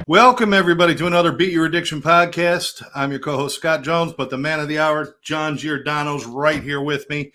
Welcome, everybody, to another Beat Your Addiction podcast. I'm your co-host, Scott Jones, but the man of the hour, John Giordano's right here with me.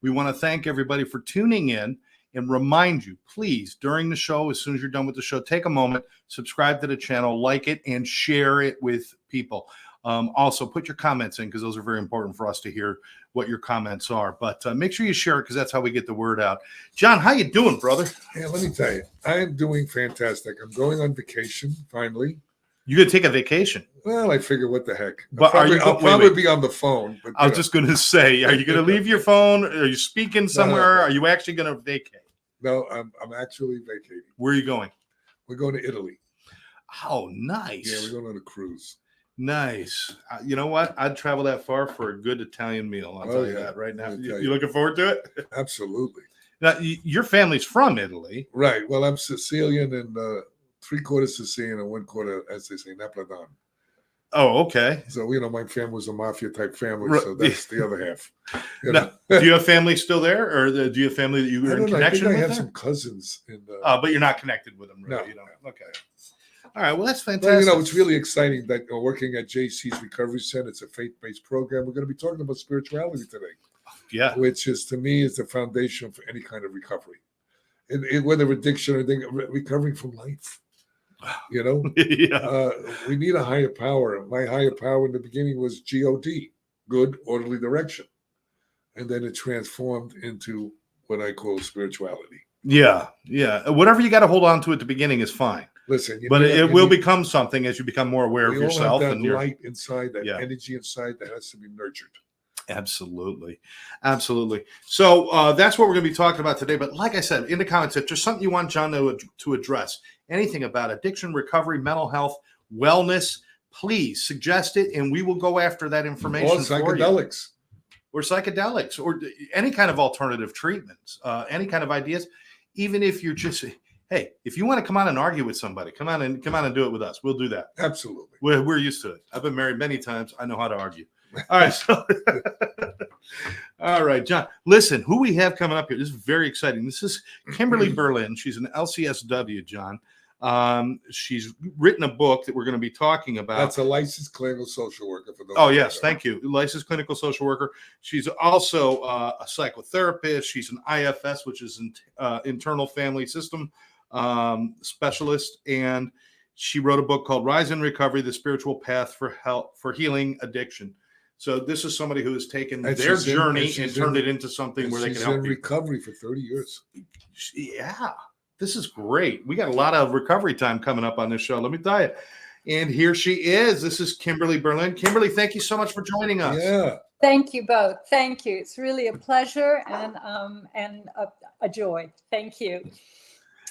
We want to thank everybody for tuning in and remind you, please, during the show, as soon as you're done with the show, take a moment, subscribe to the channel, like it, and share it with people. Also, put your comments in because those are very important for us to hear what your comments are. But make sure you share it because that's how we get the word out. John, how you doing, brother? Yeah, let me tell you, I am doing fantastic. I'm going on vacation finally. You gonna take a vacation? Well, I figure what the heck. But I'll probably be on the phone. But, I was just going to say, are you going to leave your phone? Are you speaking somewhere? No. Are you actually going to vacate? No, I'm actually vacating. Where are you going? We're going to Italy. Oh, nice. Yeah, we're going on a cruise. Nice. You know what? I'd travel that far for a good Italian meal. I'll tell you that right now. You looking forward to it? Absolutely. Now, your family's from Italy. Right. Well, I'm Sicilian and 3/4 Sicilian and 1/4, as they say, Napoletan. Oh, okay. So, my family was a mafia type family, so that's the other half. Now, do you have family still there, or do you have family that you are in connection with? I have some cousins. But you're not connected with them, really. No. Okay. All right. Well, that's fantastic. Well, it's really exciting that working at JC's Recovery Center, it's a faith-based program. We're going to be talking about spirituality today. Yeah. Which is, to me, is the foundation for any kind of recovery. Whether addiction or recovering from life. Yeah. We need a higher power. My higher power in the beginning was God, good, orderly direction. And then it transformed into what I call spirituality. Yeah. Whatever you got to hold on to at the beginning is fine. Listen, but it will become something as you become more aware of yourself. All have that light inside, that energy inside that has to be nurtured. Absolutely. So that's what we're going to be talking about today. But like I said, in the comments, if there's something you want John to address, anything about addiction, recovery, mental health, wellness, please suggest it, and we will go after that information. Or psychedelics. Or psychedelics, or any kind of alternative treatments, any kind of ideas. Even if you're just, hey, if you want to come on and argue with somebody, come on and do it with us. We'll do that. Absolutely. We're used to it. I've been married many times. I know how to argue. All right. All right, John. Listen, who we have coming up here. This is very exciting. This is Kimberley Berlin. She's an LCSW, John. She's written a book that we're going to be talking about. That's a licensed clinical social worker for those. Oh, yes. Thank you. Licensed clinical social worker. She's also a psychotherapist. She's an IFS, which is internal family system specialist. And she wrote a book called Rise in Recovery, The Spiritual Path for Healing Addiction. So this is somebody who has taken their journey and turned it into something where they can help people. She's in recovery for 30 years. Yeah. This is great. We got a lot of recovery time coming up on this show, let me tell you. And here she is. This is Kimberley Berlin. Kimberley, thank you so much for joining us. Yeah. Thank you both. Thank you. It's really a pleasure and a joy. Thangive you.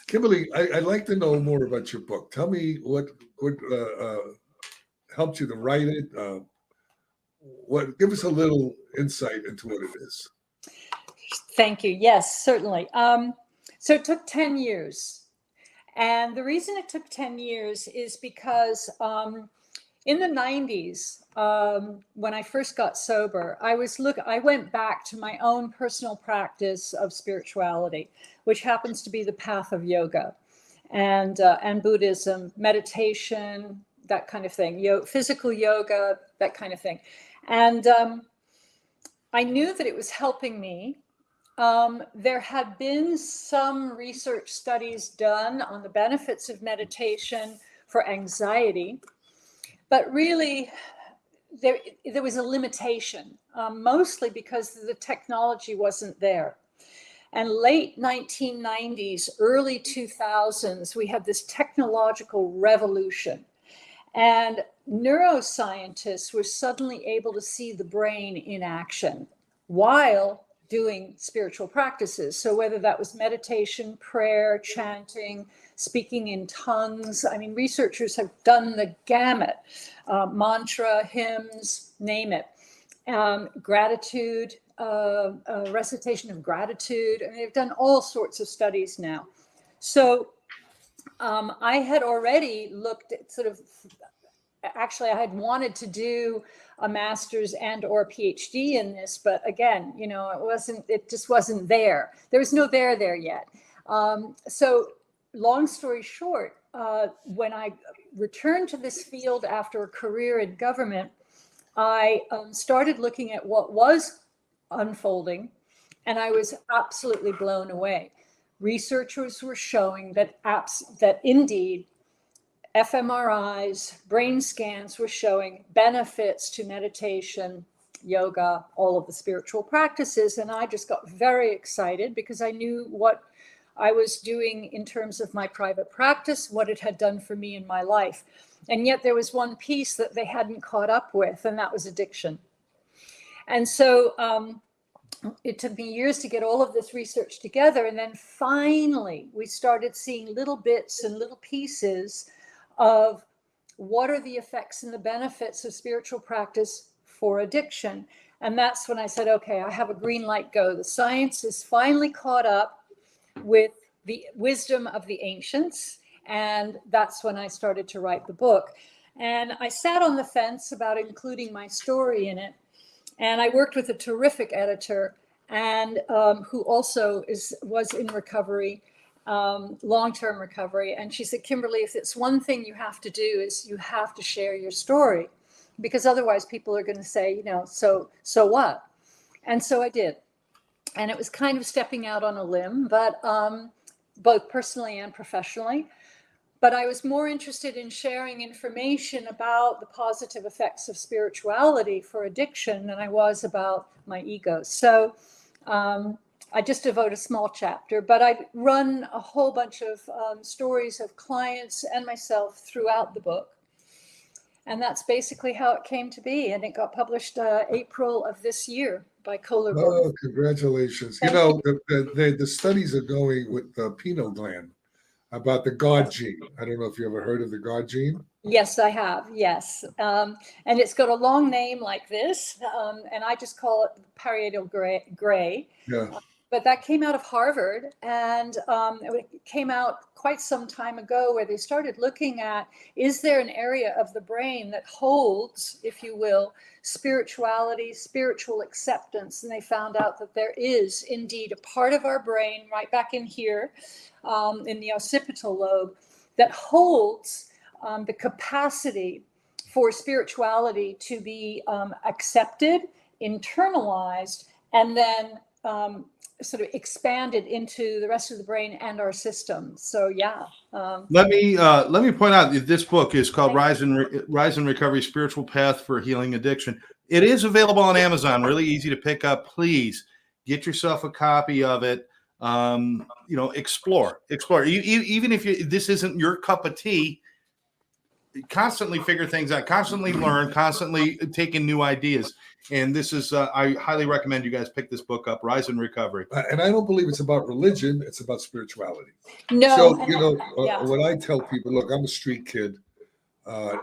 Kimberley, I'd like to know more about your book. Tell me what helped you to write it. Give us a little insight into what it is. Thank you. Yes, certainly. So it took 10 years. And the reason it took 10 years is because in the 90s, when I first got sober, I went back to my own personal practice of spirituality, which happens to be the path of yoga and Buddhism, meditation, that kind of thing, physical yoga, that kind of thing. And I knew that it was helping me. There had been some research studies done on the benefits of meditation for anxiety, but really there was a limitation, mostly because the technology wasn't there. And late 1990s, early 2000s, we had this technological revolution. And neuroscientists were suddenly able to see the brain in action while doing spiritual practices. So whether that was meditation, prayer, chanting, speaking in tongues, I mean, researchers have done the gamut, mantra, hymns, name it, gratitude, recitation of gratitude. I mean, they've done all sorts of studies now. So I had already looked at actually I had wanted to do a master's and or a PhD in this, but again, it just wasn't there. There was no there yet. So long story short, when I returned to this field after a career in government, I started looking at what was unfolding, and I was absolutely blown away. Researchers were showing that indeed fMRIs, brain scans were showing benefits to meditation, yoga, all of the spiritual practices. And I just got very excited because I knew what I was doing in terms of my private practice, what it had done for me in my life. And yet there was one piece that they hadn't caught up with, and that was addiction. And so it took me years to get all of this research together. And then finally, we started seeing little bits and little pieces of what are the effects and the benefits of spiritual practice for addiction. And that's when I said, okay, I have a green light, go. The science is finally caught up with the wisdom of the ancients. And that's when I started to write the book. And I sat on the fence about including my story in it. And I worked with a terrific editor and who also was in recovery, long-term recovery. And she said, Kimberley, if it's one thing you have to do is you have to share your story, because otherwise people are going to say, so what? And so I did. And it was kind of stepping out on a limb, but both personally and professionally. But I was more interested in sharing information about the positive effects of spirituality for addiction than I was about my ego. So I just devote a small chapter, but I run a whole bunch of stories of clients and myself throughout the book. And that's basically how it came to be. And it got published April of this year by Kohler. Oh, congratulations. The studies are going with the pineal gland about the God gene. I don't know if you ever heard of the God gene. Yes, I have. Yes. And it's got a long name like this. And I just call it parietal gray. Yeah. But that came out of Harvard, and it came out quite some time ago, where they started looking at, is there an area of the brain that holds, if you will, spirituality, spiritual acceptance? And they found out that there is indeed a part of our brain right back in here, in the occipital lobe, that holds the capacity for spirituality to be accepted, internalized, and then sort of expanded into the rest of the brain and our system. So yeah. Let me point out that this book is called Rise and Recovery: Spiritual Path for Healing Addiction. It is available on Amazon. Really easy to pick up. Please get yourself a copy of it. Explore. Even if this isn't your cup of tea, constantly figure things out, constantly learn, constantly take in new ideas. And this is, I highly recommend you guys pick this book up, Rise and Recovery. And I don't believe it's about religion. It's about spirituality. No. So, when I tell people, look, I'm a street kid,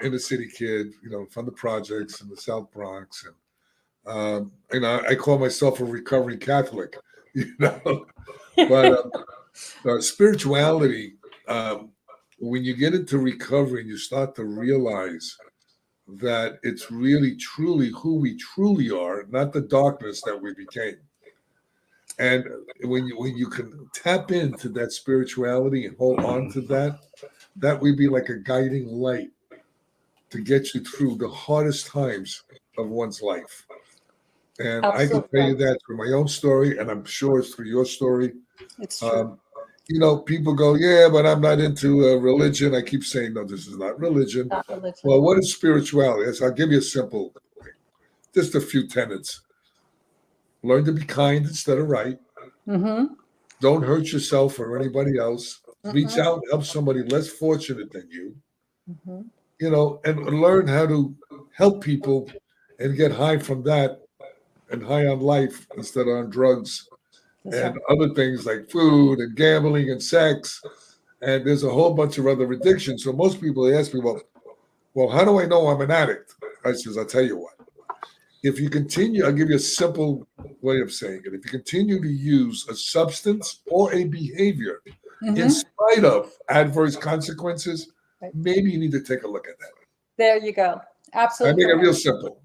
inner city kid, from the projects in the South Bronx. And, I call myself a recovering Catholic, but spirituality, when you get into recovery and you start to realize that it's really, truly who we truly are, not the darkness that we became. And when you can tap into that spirituality and hold on to that would be like a guiding light to get you through the hardest times of one's life. And absolutely. I can tell you that through my own story, and I'm sure it's through your story. It's true. People go, yeah, but I'm not into religion. I keep saying, no, this is not religion. Not religion. Well, what is spirituality? I'll give you a simple thing. Just a few tenets. Learn to be kind instead of right. Mm-hmm. Don't hurt yourself or anybody else. Mm-hmm. Reach out and help somebody less fortunate than you. Mm-hmm. And learn how to help people and get high from that and high on life instead of on drugs. And other things like food and gambling and sex. And there's a whole bunch of other addictions. So most people ask me, well, how do I know I'm an addict? I says, I'll tell you what. If you continue, I'll give you a simple way of saying it. If you continue to use a substance or a behavior in spite of adverse consequences, maybe you need to take a look at that. There you go. Absolutely. I make it real simple.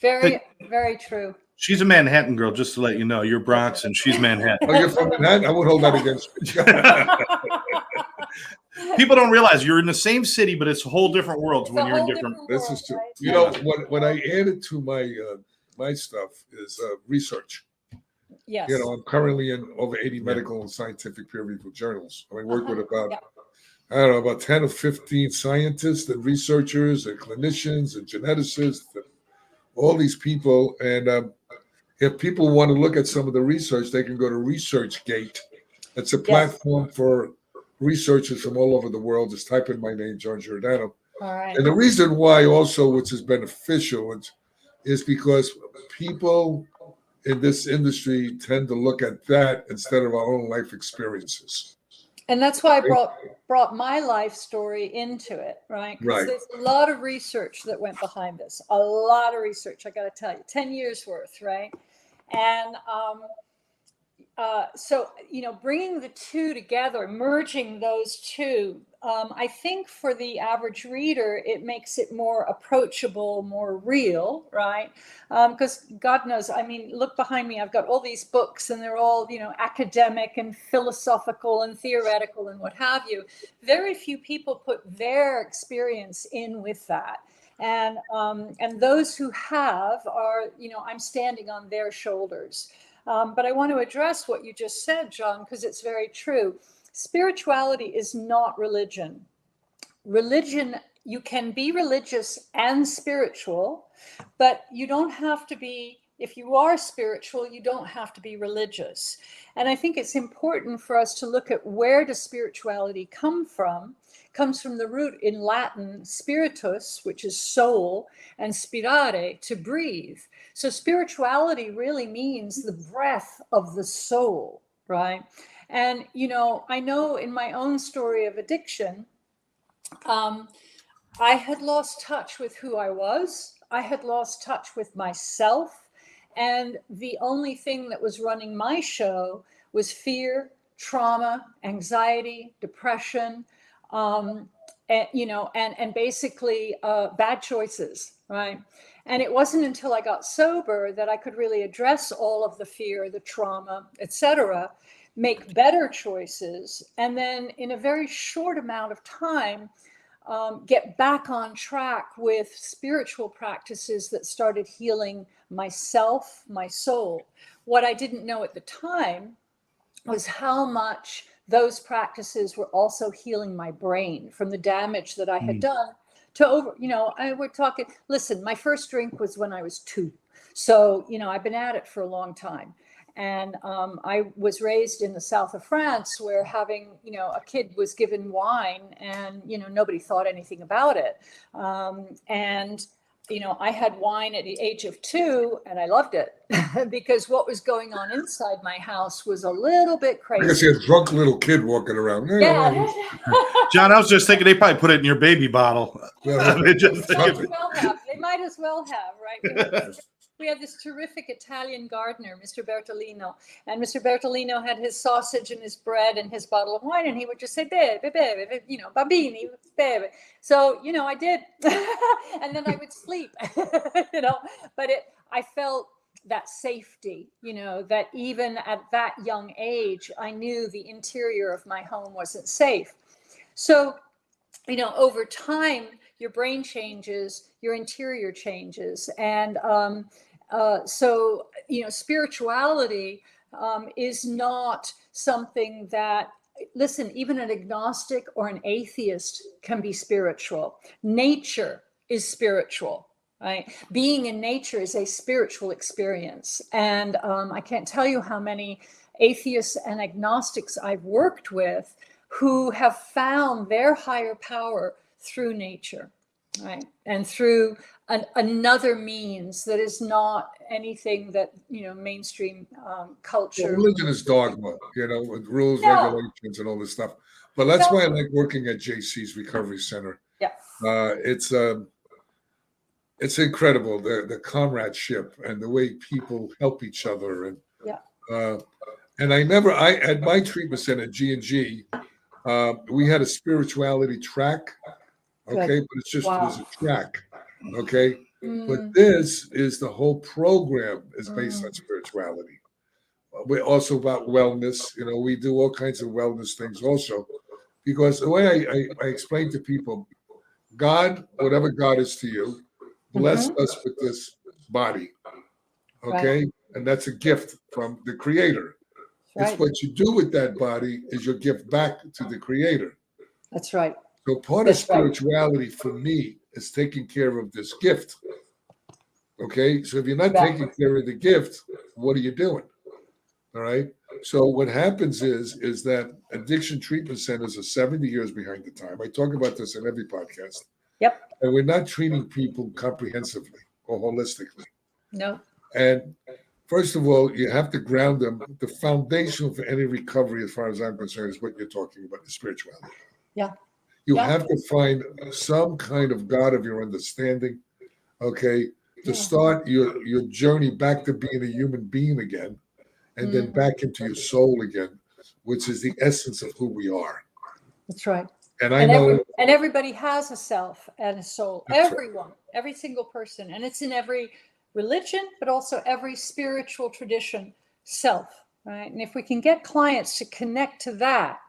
Very, very true. She's a Manhattan girl, just to let you know. You're Bronx and she's Manhattan. Oh, you're from Manhattan? I won't hold that against you. People don't realize you're in the same city, but it's a whole different worlds It's when a you're in whole different. This is true. right? You know, what I added to my stuff is research. Yes. You know, I'm currently in over 80 medical and scientific peer-reviewed journals. I work with about, I don't know, about 10 or 15 scientists and researchers and clinicians and geneticists, and all these people. And if people want to look at some of the research, they can go to ResearchGate. It's a platform for researchers from all over the world. Just type in my name, John Giordano. All right. And the reason why also, which is beneficial, is because people in this industry tend to look at that instead of our own life experiences. And that's why I brought my life story into it, right? Because there's a lot of research that went behind this. A lot of research, I got to tell you, 10 years worth, right? And so, you know, bringing the two together, merging those two, I think for the average reader, it makes it more approachable, more real, right? Because God knows, I mean, look behind me, I've got all these books and they're all, you know, academic and philosophical and theoretical and what have you. Very few people put their experience in with that. And those who have are, you know, I'm standing on their shoulders. But I want to address what you just said, John, because it's very true. Spirituality is not religion. Religion, you can be religious and spiritual, but you don't have to be, if you are spiritual, you don't have to be religious. And I think it's important for us to look at where does spirituality come from. It comes from the root in Latin, spiritus, which is soul, and spirare, to breathe. So spirituality really means the breath of the soul, right? And, you know, I know in my own story of addiction, I had lost touch with who I was. I had lost touch with myself. And the only thing that was running my show was fear, trauma, anxiety, depression, and, you know, and basically bad choices, right? And it wasn't until I got sober that I could really address all of the fear, the trauma, etc., make better choices, and then in a very short amount of time, get back on track with spiritual practices that started healing myself, my soul. What I didn't know at the time was how much those practices were also healing my brain from the damage that I had done to over, you know, we're talking, listen, my first drink was when I was 2. So, you know, I've been at it for a long time. And I was raised in the south of France where having, you know, a kid was given wine and, you know, nobody thought anything about it. And, you know, I had wine at the age of 2 and I loved it because what was going on inside my house was a little bit crazy. I guess you had a drunk little kid walking around. Yeah. John, I was just thinking they probably put it in your baby bottle. They might as well have, right? We had this terrific Italian gardener, Mr. Bertolino, and Mr. Bertolino had his sausage and his bread and his bottle of wine, and he would just say, bebe, bebe, you know, bambini, bebe. So, you know, I did. And then I would sleep, you know, but I felt that safety, you know, that even at that young age, I knew the interior of my home wasn't safe. So, you know, over time, your brain changes, your interior changes. And so, you know, spirituality is not something that, listen, even an agnostic or an atheist can be spiritual. Nature is spiritual, right? Being in nature is a spiritual experience. And I can't tell you how many atheists and agnostics I've worked with who have found their higher power through nature, right? And through another means that is not anything that, you know, mainstream culture. Well, religion is dogma, you know, with rules, regulations, and all this stuff. But that's why I like working at JC's Recovery Center. Yeah. It's incredible, the comradeship and the way people help each other. And and I at my treatment center, G&G, we had a spirituality track, okay, but it's just there's a track, okay. But this is the whole program is based on spirituality. We're also about wellness. You know, we do all kinds of wellness things also, Because the way I explain to people, God, whatever God is to you, blessed us with this body. Okay. Right. And that's a gift from the creator. Right. It's what you do with that body is your gift back to the creator. That's right. So part That's of spirituality for me is taking care of this gift. Okay. So if you're not taking care of the gift, what are you doing? All right. So what happens is that addiction treatment centers are 70 years behind the time. I talk about this in every podcast. Yep. And we're not treating people comprehensively or holistically. No. And first of all, you have to ground them. The foundation for any recovery, as far as I'm concerned, is what you're talking about, the spirituality. Yeah. You have to find some kind of God of your understanding, okay, to start your journey back to being a human being again, and then back into your soul again, which is the essence of who we are. That's right. And I know, and everybody has a self and a soul. Everyone, every single person, and it's in every religion, but also every spiritual tradition. Self, right? And if we can get clients to connect to that,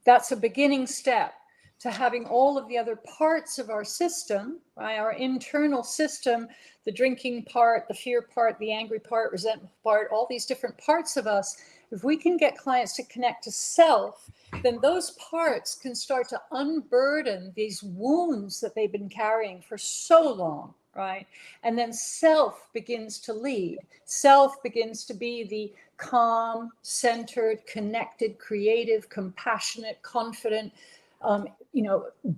that's a beginning step to having all of the other parts of our system, right? Our internal system, the drinking part, the fear part, the angry part, resentment part, all these different parts of us. If we can get clients to connect to self, then those parts can start to unburden these wounds that they've been carrying for so long, right? And then self begins to lead. Self begins to be the calm, centered, connected, creative, compassionate, confident,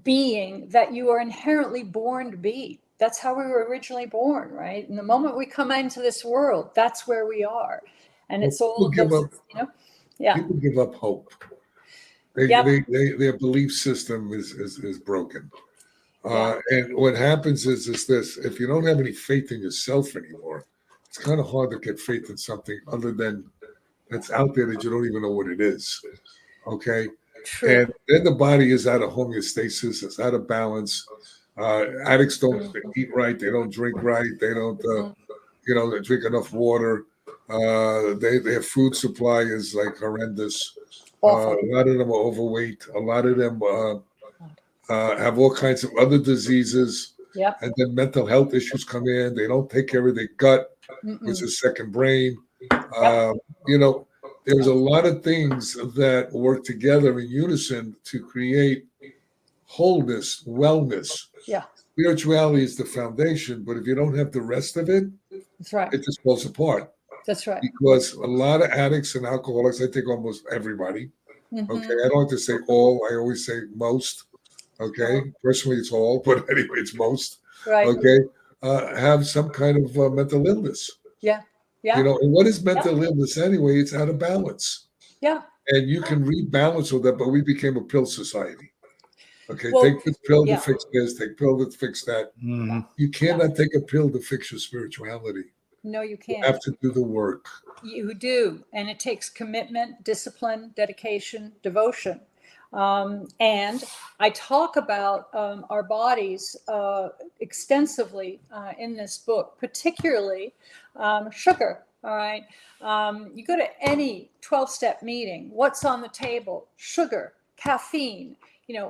being that you are inherently born to be. That's how we were originally born, right? And the moment we come into this world, that's where we are. And it's all of those, people give up hope. Their belief system is broken. And what happens is this: if you don't have any faith in yourself anymore, it's kind of hard to get faith in something other than that's out there that you don't even know what it is. Okay. True. And then the body is out of homeostasis, it's out of balance. Addicts don't eat right, they don't drink right, they don't they drink enough water. Their food supply is like horrendous. A lot of them are overweight. A lot of them have all kinds of other diseases. Yep. And then mental health issues come in. They don't take care of their gut, which is second brain. There's a lot of things that work together in unison to create wholeness, wellness. Yeah. Spirituality is the foundation, but if you don't have the rest of it, that's right. It just falls apart. That's right. Because a lot of addicts and alcoholics, I think almost everybody, okay, I don't have to say all, I always say most, okay? Personally, it's all, but anyway, it's most, okay, have some kind of mental illness. Yeah. Yeah. And what is mental illness anyway? It's out of balance. Yeah. And you can rebalance with that, but we became a pill society. Okay, take this pill to fix this, take pill to fix that. You cannot take a pill to fix your spirituality. No, you can't. You have to do the work. You do. And it takes commitment, discipline, dedication, devotion. And I talk about our bodies extensively in this book, particularly sugar. All right. You go to any 12-step meeting, what's on the table? Sugar, caffeine.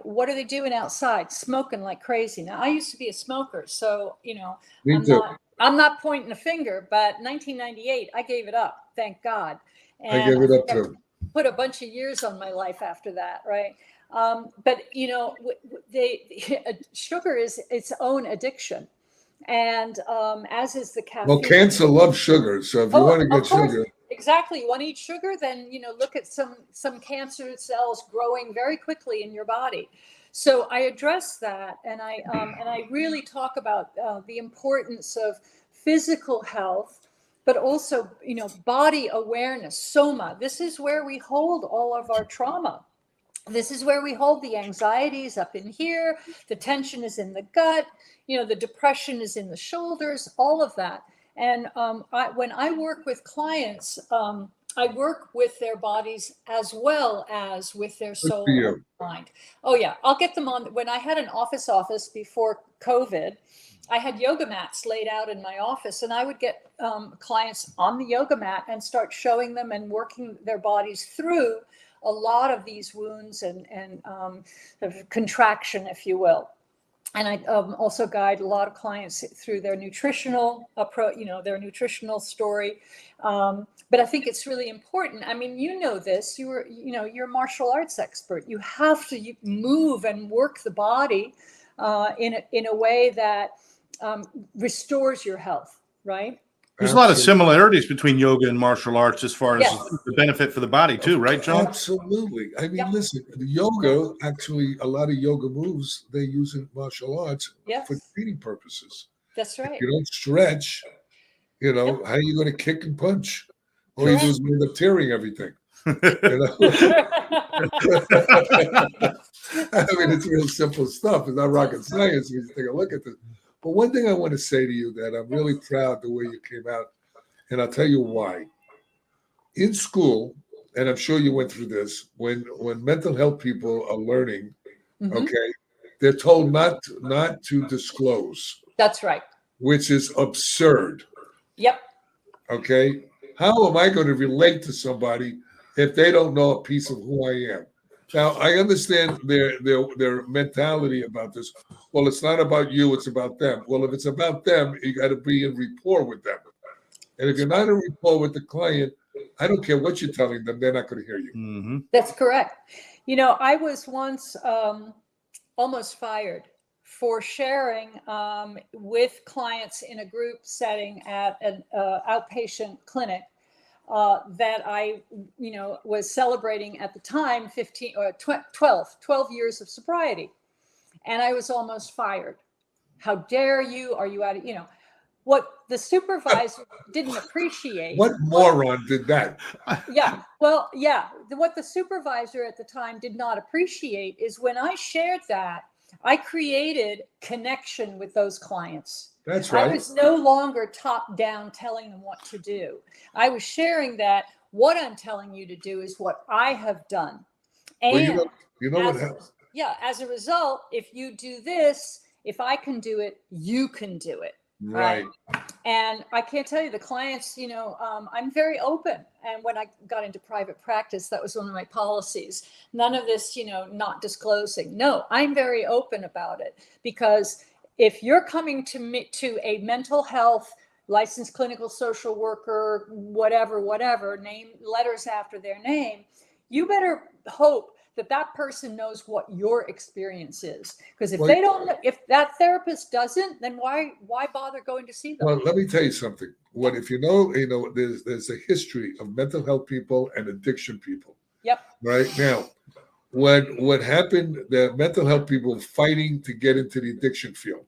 What are they doing outside? Smoking like crazy. Now, I used to be a smoker, so, I'm not pointing a finger, but 1998, I gave it up. Thank God. And I gave it up too. Put a bunch of years on my life after that, right? But sugar is its own addiction, and as is the caffeine. Well, cancer loves sugar, so if you want to get sugar, exactly, you want to eat sugar, then look at some cancer cells growing very quickly in your body. So I address that, and I really talk about the importance of physical health, but also body awareness, soma. This is where we hold all of our trauma. This is where we hold the anxieties up in here. The tension is in the gut. The depression is in the shoulders. All of that. And when I work with clients, I work with their bodies as well as with their soul and mind. Oh yeah, I'll get them on. When I had an office before COVID, I had yoga mats laid out in my office, and I would get clients on the yoga mat and start showing them and working their bodies through a lot of these wounds and contraction, if you will. And I also guide a lot of clients through their nutritional approach, their nutritional story. But I think it's really important. I mean, this. You're a martial arts expert. You have to move and work the body in a way that restores your health, right? There's a lot of similarities between yoga and martial arts as far as the benefit for the body too, right, John? Absolutely. I mean, listen, the yoga, actually, a lot of yoga moves, they use in martial arts for training purposes. That's right. If you don't stretch, how are you going to kick and punch? All you do is end up tearing everything. I mean, it's real simple stuff. It's not rocket science when you take a look at this. But one thing I want to say to you that I'm really proud the way you came out, and I'll tell you why. In school, and I'm sure you went through this, when mental health people are learning, they're told not to disclose. That's right. Which is absurd. Yep. Okay. How am I going to relate to somebody if they don't know a piece of who I am? Now, I understand their mentality about this. Well, it's not about you, it's about them. Well, if it's about them, you got to be in rapport with them. And if you're not in rapport with the client, I don't care what you're telling them, they're not going to hear you. Mm-hmm. That's correct. I was once almost fired for sharing with clients in a group setting at an outpatient clinic that I, was celebrating at the time 12 years of sobriety. And I was almost fired. How dare you? Are you out of, what the supervisor didn't appreciate. What moron did that? Yeah. Well, yeah. What the supervisor at the time did not appreciate is when I shared that, I created connection with those clients. That's right. I was no longer top down telling them what to do. I was sharing that what I'm telling you to do is what I have done. And well, you know what happens? Yeah, as a result, if you do this, if I can do it, you can do it. Right. And I can't tell you, the clients, I'm very open. And when I got into private practice, that was one of my policies. None of this, not disclosing. No, I'm very open about it, because if you're coming to a mental health licensed clinical social worker, whatever, name letters after their name, you better hope that person knows what your experience is. Because if they don't, if that therapist doesn't, then why bother going to see them? Well, let me tell you something. What if there's a history of mental health people and addiction people. Yep. Right now, what happened, the mental health people fighting to get into the addiction field.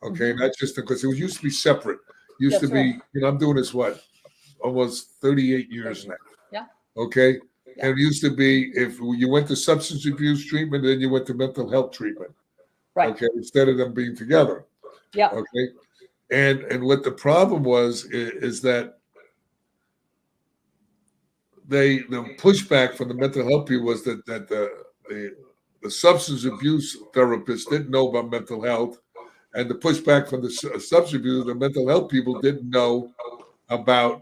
Okay, not just because it used to be separate. Used to be, I'm doing this almost 38 years now. Yeah. Okay. And it used to be if you went to substance abuse treatment, then you went to mental health treatment. Right. Okay. Instead of them being together. Yeah. Okay. And what the problem was is that the pushback from the mental health people was that the substance abuse therapist didn't know about mental health, and the pushback from the substance abuse, the mental health people didn't know about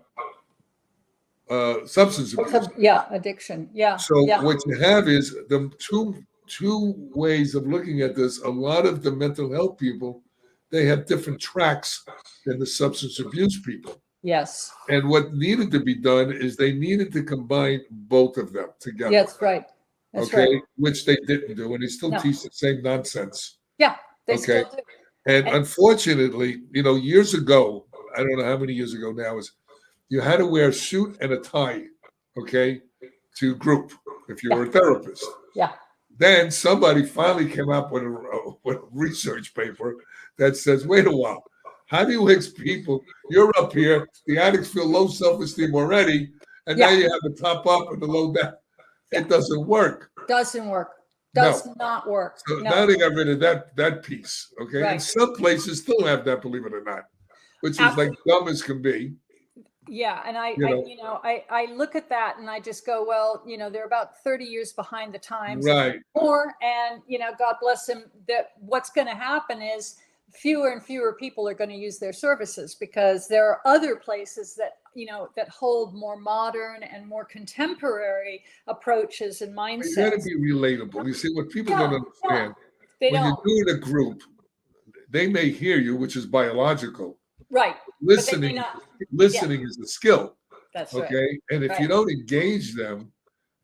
substance abuse. Yeah, addiction. Yeah. So what you have is the two ways of looking at this. A lot of the mental health people, they have different tracks than the substance abuse people. Yes. And what needed to be done is they needed to combine both of them together. Yeah, that's right. That's right. Which they didn't do, and they still teach the same nonsense. Yeah, they still do. And unfortunately, years ago, I don't know how many years ago now, is you had to wear a suit and a tie, to group if you were a therapist. Yeah. Then somebody finally came up with a research paper that says, wait a while, how do you expect people, you're up here, the addicts feel low self-esteem already, and now you have the top up and the low down. It doesn't work. Doesn't work. Does not work. So now they got rid of that piece, okay? Right. And some places still have that, believe it or not, which is like dumb as can be. Yeah, and I look at that and I just go, well, they're about 30 years behind the times, right? More, and God bless them. That what's going to happen is fewer and fewer people are going to use their services, because there are other places that that hold more modern and more contemporary approaches and mindsets. You got to be relatable. You see, what people don't understand, they when don't. you're doing a group, they may hear you, which is biological. Right. Listening is a skill. That's okay. Right. And if you don't engage them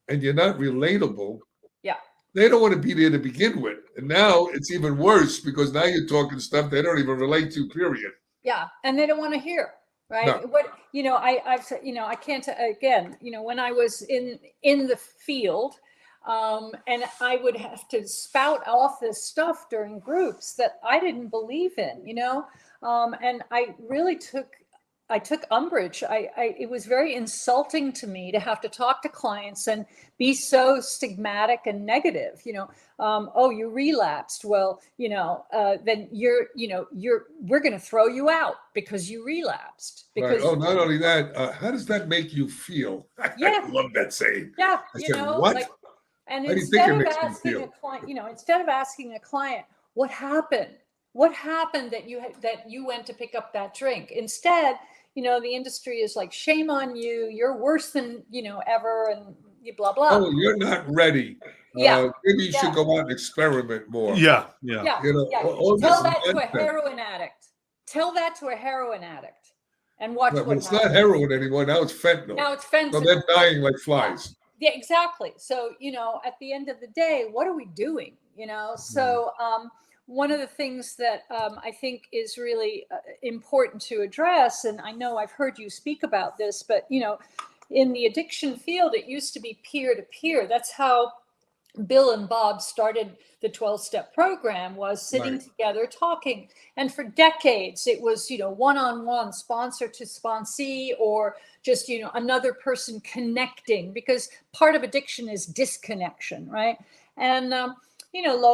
and you're not relatable, yeah, they don't want to be there to begin with. And now it's even worse because now you're talking stuff they don't even relate to, period. Yeah. And they don't want to hear. Right. No. What, I've said, I can't, again, when I was in the field, and I would have to spout off this stuff during groups that I didn't believe in, and I really took umbrage. It was very insulting to me to have to talk to clients and be so stigmatic and negative, oh, you relapsed. Well, then we're going to throw you out because you relapsed. Because, right. Oh, not only that, how does that make you feel? Yeah. I love that saying. Yeah. I said, what? And how do you think instead it of makes asking you feel? a client, instead of asking a client, what happened? What happened that you went to pick up that drink? Instead, the industry is like, shame on you. You're worse than, ever, and blah, blah. Oh, you're not ready. Yeah. Maybe you should go out and experiment more. Yeah. Tell that to a heroin addict. Tell that to a heroin addict and watch what happens. It's not heroin anymore. Now it's fentanyl. So they're dying like flies. Yeah, exactly. So, at the end of the day, what are we doing? So one of the things that I think is really important to address, and I know I've heard you speak about this, but, in the addiction field, it used to be peer-to-peer. That's how Bill and Bob started the 12-step program, was sitting together talking. And for decades, it was, one-on-one, sponsor to sponsee, or just, another person connecting, because part of addiction is disconnection, right? And, lo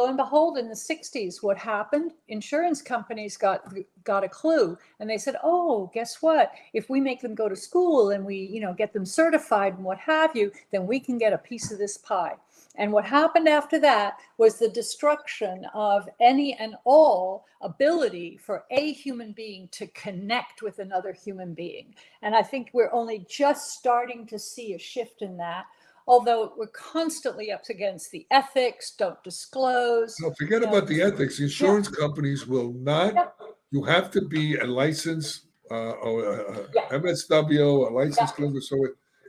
and behold, in the 60s, what happened? Insurance companies got a clue, and they said, oh, guess what? If we make them go to school and we, get them certified and what have you, then we can get a piece of this pie. And what happened after that was the destruction of any and all ability for a human being to connect with another human being. And I think we're only just starting to see a shift in that, although we're constantly up against the ethics, don't disclose. No, forget about the ethics. Insurance companies will not, you have to be a licensed MSW, a licensed clinical so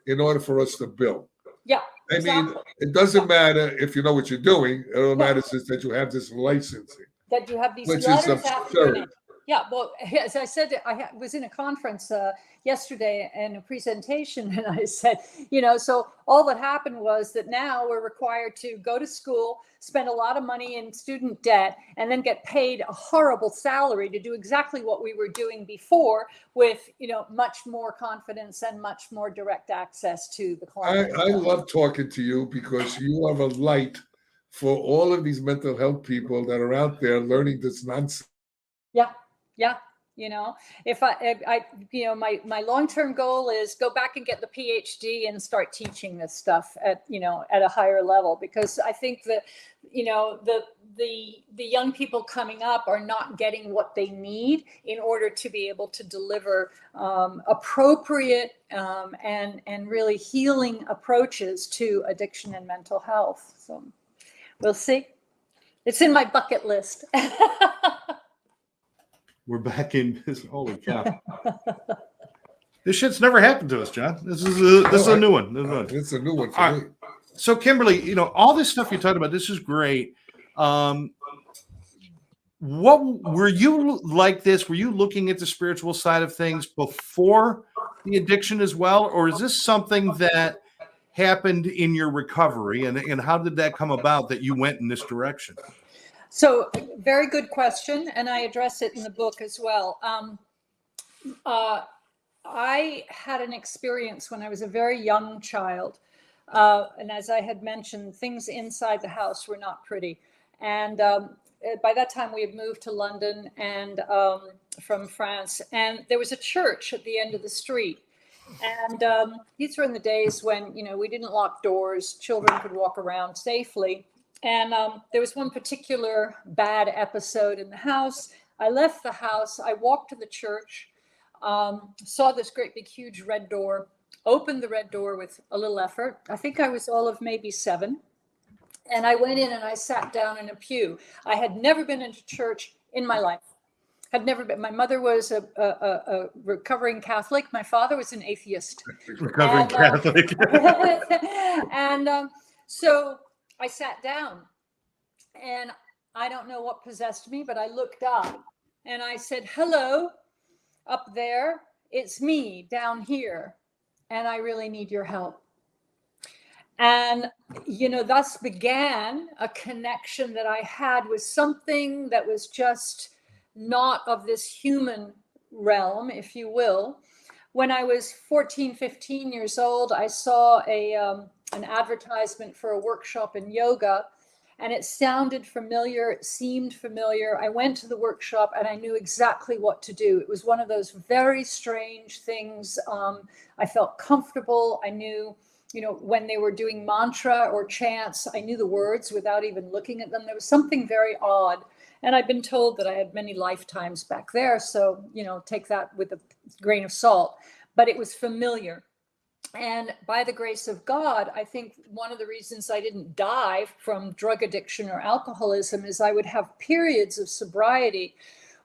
in order for us to bill. Yeah. I mean, it doesn't matter if you know what you're doing. It all matters is that you have this licensing. That you have these which letters is after your name. absurd. Yeah, well, as I said, I was in a conference yesterday and a presentation, and I said, so all that happened was that now we're required to go to school, spend a lot of money in student debt, and then get paid a horrible salary to do exactly what we were doing before with, much more confidence and much more direct access to the client. I love talking to you because you are a light for all of these mental health people that are out there learning this nonsense. Yeah. If my long-term goal is go back and get the PhD and start teaching this stuff at a higher level, because I think that, the young people coming up are not getting what they need in order to be able to deliver appropriate and really healing approaches to addiction and mental health. So we'll see. It's in my bucket list. We're back in this. Holy cow. This shit's never happened to us, John. This is a new one. It's a new one for me. So, Kimberley, all this stuff you talked about, this is great. What were you like this? Were you looking at the spiritual side of things before the addiction as well? Or is this something that happened in your recovery? And how did that come about that you went in this direction? So, very good question, and I address it in the book as well. I had an experience when I was a very young child, and as I had mentioned, things inside the house were not pretty. And by that time, we had moved to London and from France, and there was a church at the end of the street. And these were in the days when we didn't lock doors; children could walk around safely. And there was one particular bad episode in the house. I left the house. I walked to the church. saw this great big huge red door, opened the red door with a little effort. I think I was all of maybe 7. And I went in and I sat down in a pew. I had never been into church in my life. Had never been. My mother was a recovering Catholic. My father was an atheist. Recovering Catholic. And so I sat down, and I don't know what possessed me, but I looked up and I said, "Hello, up there. It's me down here, and I really need your help." And, thus began a connection that I had with something that was just not of this human realm, if you will. When I was 14, 15 years old, I saw an advertisement for a workshop in yoga, and it sounded familiar. It seemed familiar. I went to the workshop and I knew exactly what to do. It was one of those very strange things. I felt comfortable. I knew, when they were doing mantra or chants, I knew the words without even looking at them. There was something very odd. And I've been told that I had many lifetimes back there. So, take that with a grain of salt. But it was familiar. And by the grace of God, I think one of the reasons I didn't die from drug addiction or alcoholism is I would have periods of sobriety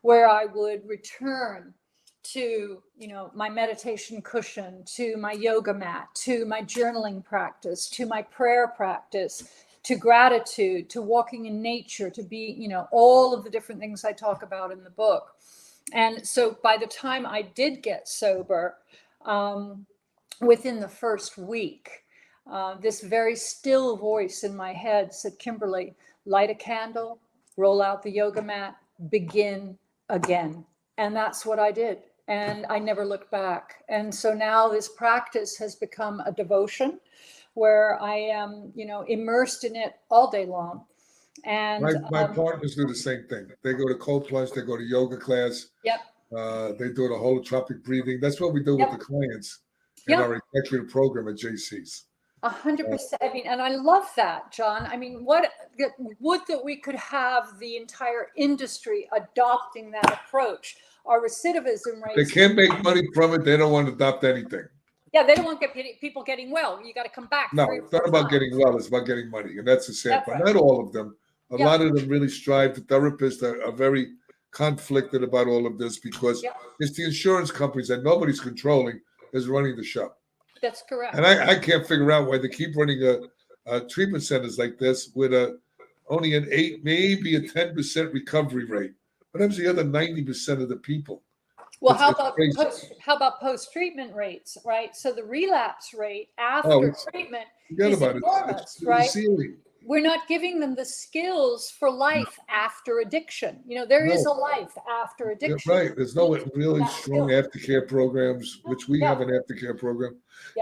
where I would return to, my meditation cushion, to my yoga mat, to my journaling practice, to my prayer practice, to gratitude, to walking in nature, to be, all of the different things I talk about in the book. And so by the time I did get sober, within the first week, this very still voice in my head said, "Kimberley, light a candle, roll out the yoga mat, begin again." And that's what I did. And I never looked back. And so now this practice has become a devotion where I am, immersed in it all day long. And my partners do the same thing. They go to cold plunge, they go to yoga class. Yep. They do the holotropic breathing. That's what we do with the clients in our executive program at JC's. 100%. I mean, and I love that, John. I mean, would that we could have the entire industry adopting that approach. Our recidivism rates. They can't make money from it. They don't want to adopt anything. Yeah, they don't want people getting well. You got to come back. No, it's not about getting well. It's about getting money. And that's the sad part. Not all of them. A lot of them really strive. The therapists are very conflicted about all of this because it's the insurance companies that nobody's controlling is running the show. That's correct. And I can't figure out why they keep running a treatment centers like this with only an 8, maybe a 10% recovery rate. What happens to the other 90% of the people? Well, how about post-treatment rates, right? So the relapse rate after treatment is enormous, right? We're not giving them the skills for life after addiction. There is a life after addiction. Right. There's no really strong aftercare programs, which we have an aftercare program.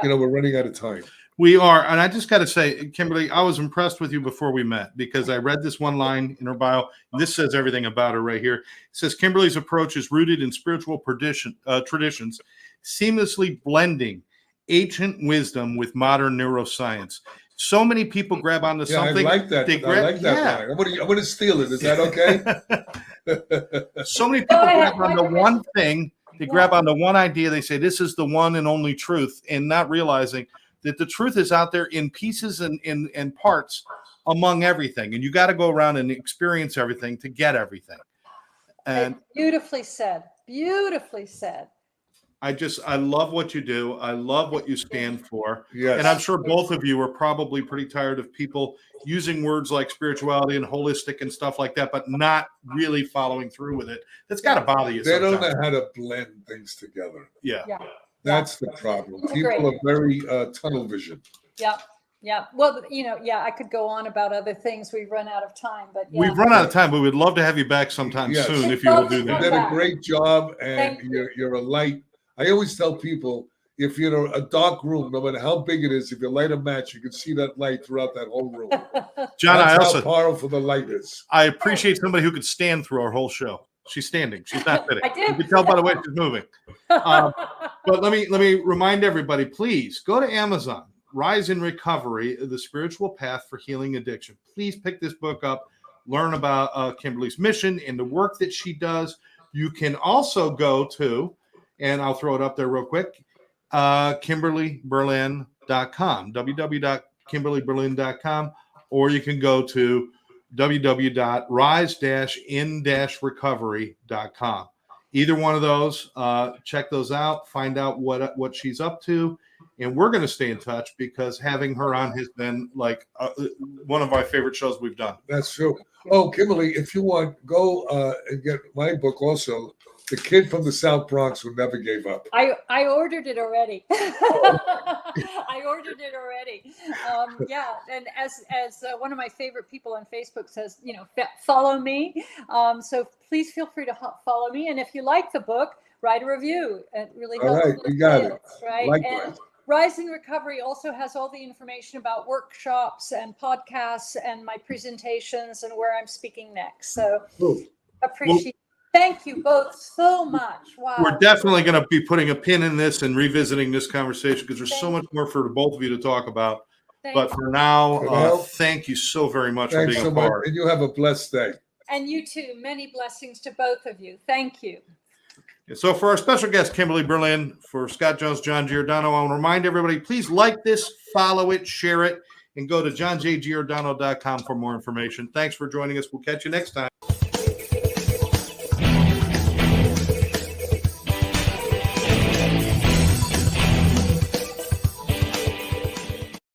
We're running out of time. We are. And I just got to say, Kimberley, I was impressed with you before we met because I read this one line in her bio. This says everything about her right here. It says, Kimberley's approach is rooted in spiritual traditions, seamlessly blending ancient wisdom with modern neuroscience. So many people grab onto something. I like that. I like that line. I'm going to steal it. Is that okay? So many people grab onto one thing. They grab onto one idea. They say, this is the one and only truth, and not realizing that the truth is out there in pieces and in parts among everything. And you got to go around and experience everything to get everything. And beautifully said. Beautifully said. I love what you do. I love what you stand for. Yes. And I'm sure both of you are probably pretty tired of people using words like spirituality and holistic and stuff like that, but not really following through with it. That's got to bother you. They don't know how to blend things together. Yeah. That's the problem. People are very tunnel vision. Yeah. Yeah. Well, I could go on about other things. We've run out of time, but we've run out of time, but we'd love to have you back sometime soon if you will do that. You did a great job, and you're a light. I always tell people, if you're in a dark room, no matter how big it is, if you light a match, you can see that light throughout that whole room. John, that's how powerful the light is. I appreciate somebody who could stand through our whole show. She's standing. She's not sitting. I did. You can tell by the way she's moving. But let me remind everybody, please go to Amazon. Rise in Recovery: The Spiritual Path for Healing Addiction. Please pick this book up. Learn about Kimberley's mission and the work that she does. You can also go to and I'll throw it up there real quick. KimberleyBerlin.com, www.kimberleyberlin.com, or you can go to www.rise-in-recovery.com. Either one of those, check those out, find out what she's up to, and we're going to stay in touch because having her on has been like one of my favorite shows we've done. That's true. Oh, Kimberley, if you want, go and get my book also, The Kid from the South Bronx Who Never Gave Up. I ordered it already. I ordered it already. Yeah, and as one of my favorite people on Facebook says, follow me. So please feel free to follow me. And if you like the book, write a review. It really helps. All right, you got it. Right. Likewise. And Rising Recovery also has all the information about workshops and podcasts and my presentations and where I'm speaking next. So appreciate. Thank you both so much. Wow. We're definitely going to be putting a pin in this and revisiting this conversation because there's so much more for both of you to talk about. But for now, thank you so very much for being a part. And you have a blessed day. And you too. Many blessings to both of you. Thank you. So for our special guest, Kimberley Berlin, for Scott Jones, John Giordano, I want to remind everybody, please like this, follow it, share it, and go to johnjgiordano.com for more information. Thanks for joining us. We'll catch you next time.